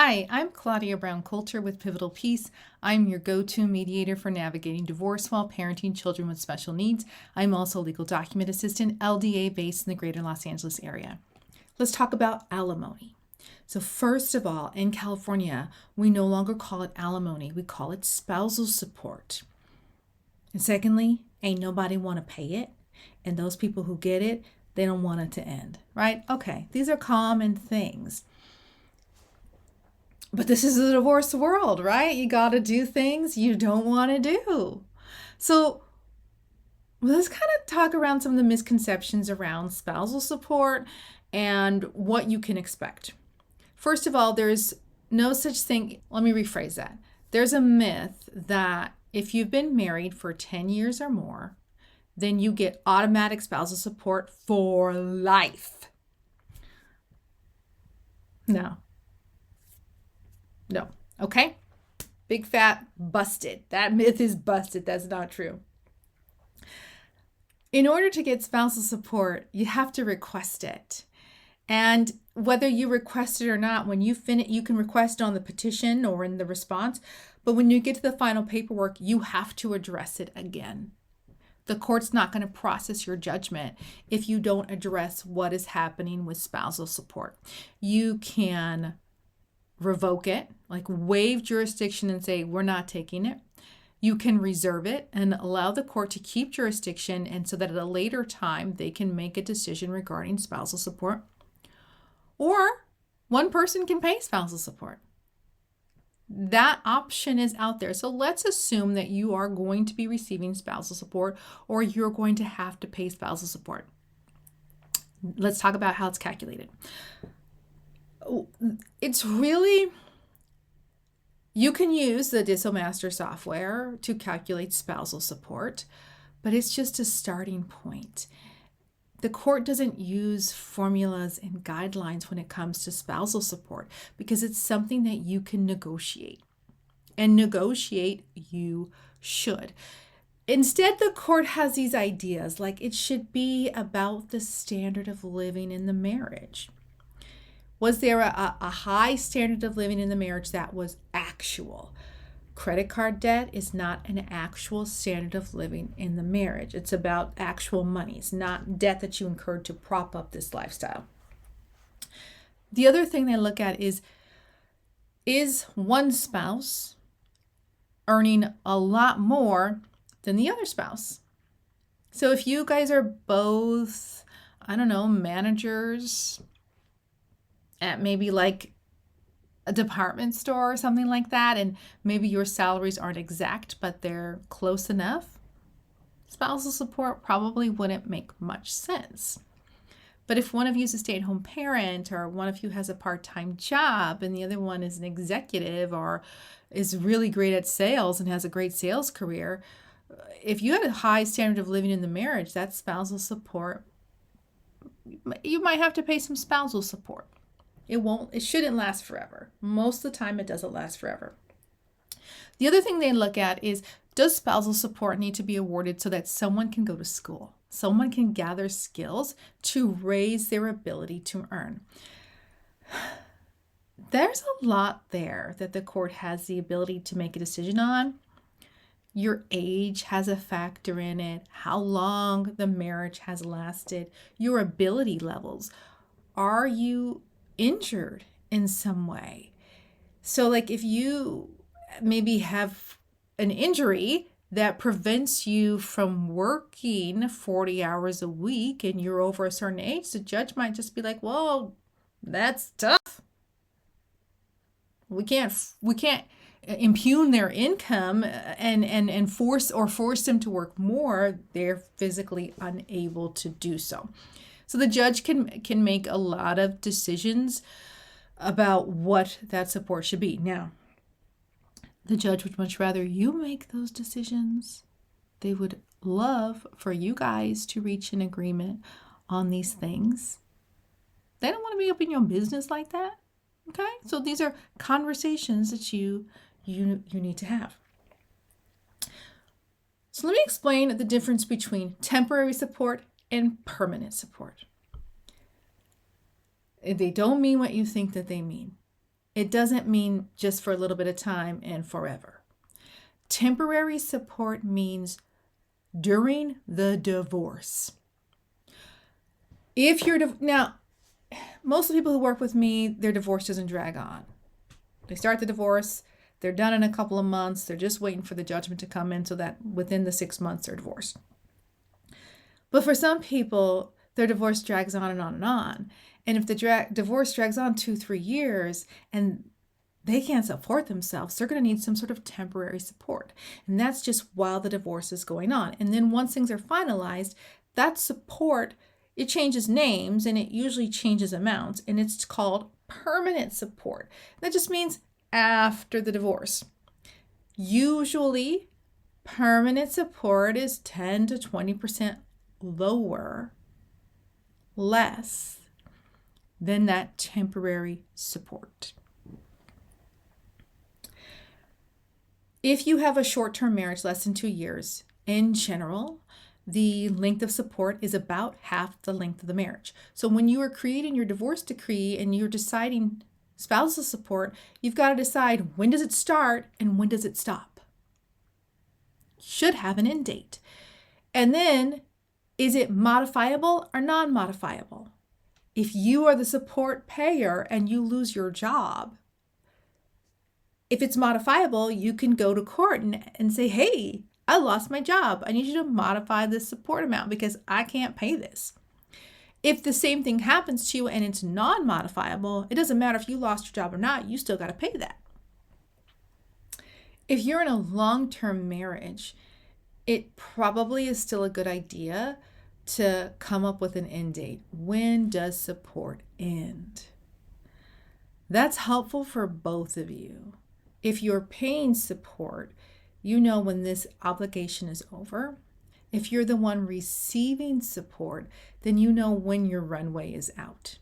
Hi, I'm Claudia Brown Coulter with Pivotal Peace. I'm your go-to mediator for navigating divorce while parenting children with special needs. I'm also a legal document assistant, LDA, based in the greater Los Angeles area. Let's talk about alimony. So first of all, in California, we no longer call it alimony. We call it spousal support. And secondly, ain't nobody want to pay it. And those people who get it, they don't want it to end, right? Okay, these are common things. But this is a divorced world, right? You got to do things you don't want to do. So let's kind of talk around some of the misconceptions around spousal support and what you can expect. First of all, there's no such thing. Let me rephrase that. There's a myth that if you've been married for 10 years or more, then you get automatic spousal support for life. No. Okay? Big fat busted. That myth is busted. That's not true. In order to get spousal support, you have to request it. And whether you request it or not, when you finish, you can request on the petition or in the response. But when you get to the final paperwork, you have to address it again. The court's not going to process your judgment if you don't address what is happening with spousal support. You can revoke it, like waive jurisdiction and say, we're not taking it. You can reserve it and allow the court to keep jurisdiction, and so that at a later time they can make a decision regarding spousal support. Or one person can pay spousal support. That option is out there. So let's assume that you are going to be receiving spousal support or you're going to have to pay spousal support. Let's talk about how it's calculated. It's really, you can use the DissoMaster software to calculate spousal support, but it's just a starting point. The court doesn't use formulas and guidelines when it comes to spousal support because it's something that you can negotiate. And negotiate you should. Instead, the court has these ideas like it should be about the standard of living in the marriage. Was there a high standard of living in the marriage that was actual? Credit card debt is not an actual standard of living in the marriage. It's about actual monies, not debt that you incurred to prop up this lifestyle. The other thing they look at is one spouse earning a lot more than the other spouse? So if you guys are both, managers at maybe like a department store or something like that, and maybe your salaries aren't exact, but they're close enough, spousal support probably wouldn't make much sense. But if one of you is a stay-at-home parent, or one of you has a part-time job and the other one is an executive or is really great at sales and has a great sales career, if you had a high standard of living in the marriage, that spousal support, you might have to pay some spousal support. It shouldn't last forever. Most of the time, it doesn't last forever. The other thing they look at is, does spousal support need to be awarded so that someone can go to school? Someone can gather skills to raise their ability to earn. There's a lot there that the court has the ability to make a decision on. Your age has a factor in it, how long the marriage has lasted, your ability levels. Are you injured in some way? So like if you maybe have an injury that prevents you from working 40 hours a week and you're over a certain age, the judge might just be like, well, that's tough. We can't impugn their income and force them to work more. They're physically unable to do so. So the judge can make a lot of decisions about what that support should be. Now, the judge would much rather you make those decisions. They would love for you guys to reach an agreement on these things. They don't want to be up in your business like that. Okay? So these are conversations that you need to have. So let me explain the difference between temporary support and permanent support. They don't mean what you think that they mean. It doesn't mean just for a little bit of time and forever. Temporary support means during the divorce. If you're now, most of the people who work with me, their divorce doesn't drag on. They start the divorce, they're done in a couple of months, they're just waiting for the judgment to come in so that within the 6 months they're divorced. But for some people, their divorce drags on and on and on. And if the divorce drags on 2-3 years and they can't support themselves, they're going to need some sort of temporary support. And that's just while the divorce is going on. And then once things are finalized, that support, it changes names and it usually changes amounts, and it's called permanent support. That just means after the divorce. Usually, permanent support is 10 to 20% less than that temporary support. If you have a short-term marriage, less than 2 years, in general, the length of support is about half the length of the marriage. So when you are creating your divorce decree and you're deciding spousal support, you've got to decide, when does it start and when does it stop? Should have an end date. And then, is it modifiable or non-modifiable? If you are the support payer and you lose your job, if it's modifiable, you can go to court and say, hey, I lost my job. I need you to modify this support amount because I can't pay this. If the same thing happens to you and it's non-modifiable, it doesn't matter if you lost your job or not, you still got to pay that. If you're in a long-term marriage, it probably is still a good idea to come up with an end date. When does support end? That's helpful for both of you. If you're paying support, you know when this obligation is over. If you're the one receiving support, then you know when your runway is out.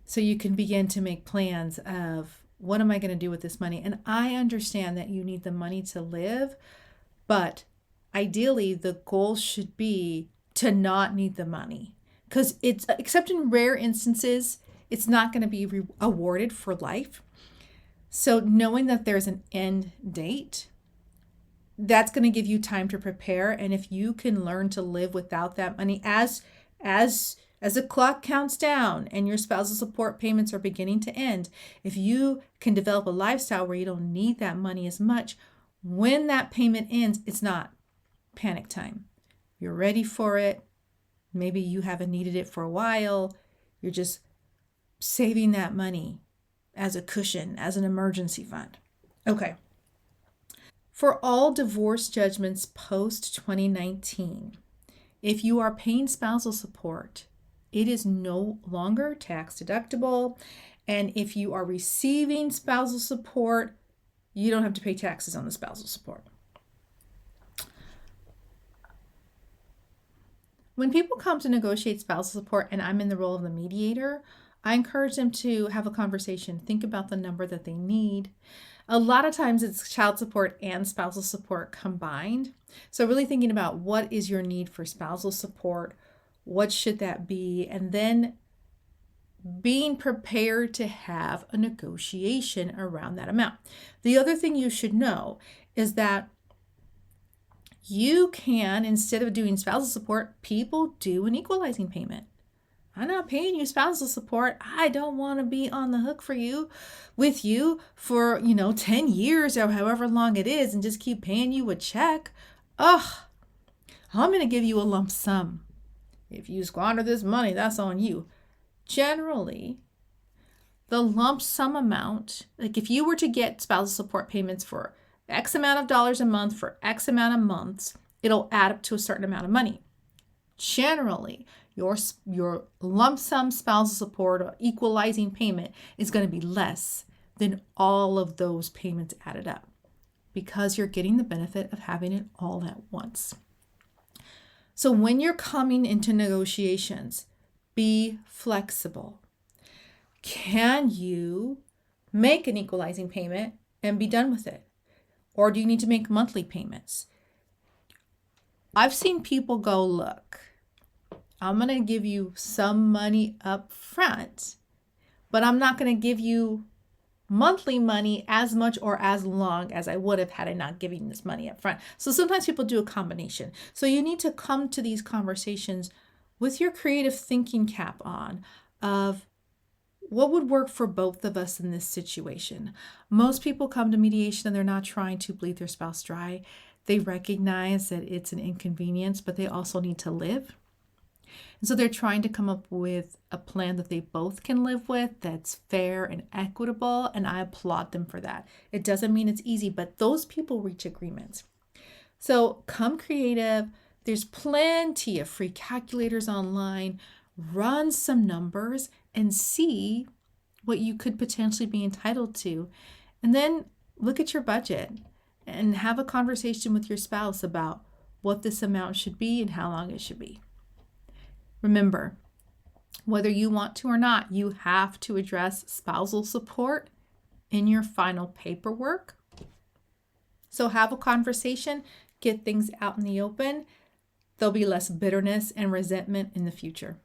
So you can begin to make plans of, what am I going to do with this money? And I understand that you need the money to live, but ideally the goal should be to not need the money. Because it's, except in rare instances, it's not going to be awarded for life. So knowing that there's an end date, that's going to give you time to prepare. And if you can learn to live without that money as the clock counts down and your spousal support payments are beginning to end, if you can develop a lifestyle where you don't need that money as much, when that payment ends, it's not panic time. You're ready for it. Maybe you haven't needed it for a while. You're just saving that money as a cushion, as an emergency fund. Okay. For all divorce judgments post 2019, if you are paying spousal support, it is no longer tax deductible. And if you are receiving spousal support, you don't have to pay taxes on the spousal support. When people come to negotiate spousal support and I'm in the role of the mediator, I encourage them to have a conversation, think about the number that they need. A lot of times it's child support and spousal support combined. So really thinking about, what is your need for spousal support? What should that be? And then being prepared to have a negotiation around that amount. The other thing you should know is that you can, instead of doing spousal support, people do an equalizing payment. I'm not paying you spousal support. I don't want to be on the hook with you for, 10 years or however long it is and just keep paying you a check. Ugh, I'm going to give you a lump sum. If you squander this money, that's on you. Generally, the lump sum amount, like if you were to get spousal support payments for X amount of dollars a month for X amount of months, it'll add up to a certain amount of money. Generally, your lump sum spousal support or equalizing payment is going to be less than all of those payments added up, because you're getting the benefit of having it all at once. So when you're coming into negotiations, be flexible. Can you make an equalizing payment and be done with it? Or do you need to make monthly payments? I've seen people go, look, I'm going to give you some money up front, but I'm not going to give you monthly money as much or as long as I would have had I not given this money up front. So sometimes people do a combination. So you need to come to these conversations with your creative thinking cap on of what would work for both of us in this situation. Most people come to mediation and they're not trying to bleed their spouse dry. They recognize that it's an inconvenience, but they also need to live. And so they're trying to come up with a plan that they both can live with that's fair and equitable, and I applaud them for that. It doesn't mean it's easy, but those people reach agreements. So come creative. There's plenty of free calculators online. Run some numbers and see what you could potentially be entitled to. And then look at your budget and have a conversation with your spouse about what this amount should be and how long it should be. Remember, whether you want to or not, you have to address spousal support in your final paperwork. So have a conversation, get things out in the open. There'll be less bitterness and resentment in the future.